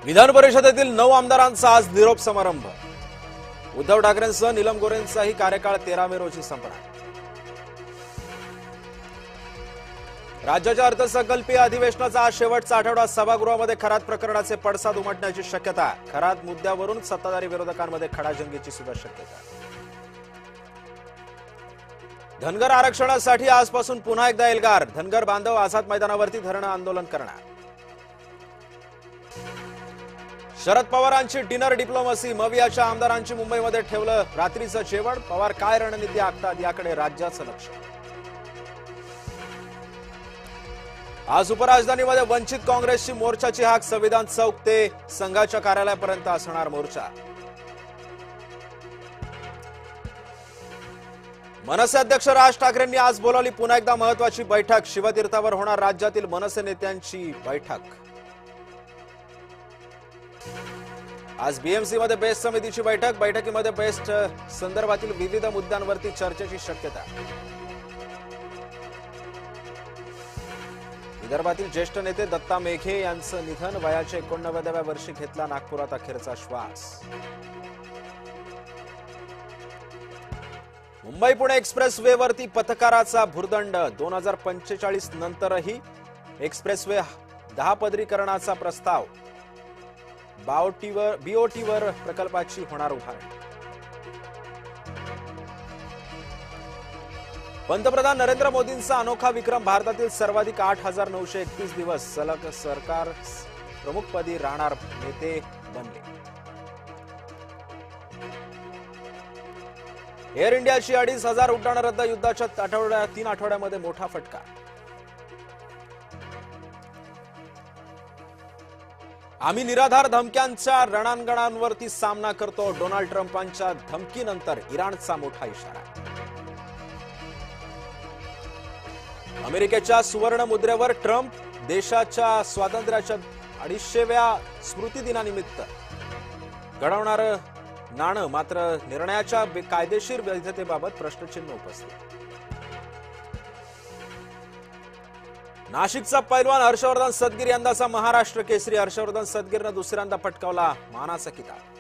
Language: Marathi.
विधान परिषदेतील 9 आमदारांचा आज निरोप समारंभ। उद्धव ठाकरेंसह नीलम गोऱ्हेंचाही कार्यकाळ 13 मे रोजी संपणार। राज्याच्या अर्थसंकल्पीय अधिवेशनाचा आज शेवटचा आठवडा। सभागृहामध्ये खरात प्रकरणाचे पडसाद उमटण्याची शक्यता। खरात मुद्द्यावरून सत्ताधारी विरोधकांमध्ये खडाजंगीची सुद्धा शक्यता। धनगर आरक्षणासाठी आजपासून पुन्हा एकदा एल्गार। धनगर बांधव आझाद मैदानावरती धरणं आंदोलन करणार। शरद पवारांची डिनर डिप्लोमसी। मवियाच्या आमदारांची मुंबईमध्ये ठेवलं रात्रीचं जेवण। पवार काय रणनीती आखतात याकडे राज्याचं लक्ष। आज उपराजधानीमध्ये वंचित काँग्रेसची मोर्चाची हाक। संविधान चौक ते संघाच्या कार्यालयापर्यंत असणार मोर्चा। मनसे अध्यक्ष राज ठाकरेंनी आज बोलावली पुन्हा एकदा महत्वाची बैठक। शिवतीर्थावर होणार राज्यातील मनसे नेत्यांची बैठक। आज बीएमसी मध्ये बेस्ट समितीची बैठक। बैठकीमध्ये बेस्ट संदर्भातील विविध मुद्द्यांवरती चर्चेची शक्यता। विदर्भातील ज्येष्ठ नेते दत्ता मेघे यांचं निधन। वयाच्या 89व्या वर्षी घेतला नागपुरात अखेरचा श्वास। मुंबई पुणे एक्सप्रेस वे वरती पथकाराचा भुर्दंड। 2045 नंतरही एक्सप्रेसवे 10 पदरीकरणाचा प्रस्ताव। बीओटीवर प्रकल्पाची होणार उभारणी। पंतप्रधान नरेंद्र मोदींचा अनोखा विक्रम। भारतातील सर्वाधिक 8,931 दिवस सलग सरकार प्रमुखपदी राहणार नेते बनले। एअर इंडियाची 2,500 उड्डाणं रद्द। युद्धाच्या 3 आठवड्यामध्ये मोठा फटका। आम्ही निराधार धमक्यांच्या रणांगणांवरती सामना करतो। डोनाल्ड ट्रम्पांच्या धमकीनंतर इराणचा मोठा इशारा। अमेरिकेच्या सुवर्ण मुद्रेवर ट्रम्प। देशाच्या स्वातंत्र्याच्या 250व्या स्मृतिदिनानिमित्त घडवणारं नाणं। मात्र निर्णयाच्या कायदेशीर वैधतेबाबत प्रश्नचिन्ह उपस्थित। नाशिकचा पैलवान हर्षवर्धन सदगीर यंदाचा महाराष्ट्र केसरी। हर्षवर्धन सदगीरनं दुसऱ्यांदा पटकावला मानाचा किताब।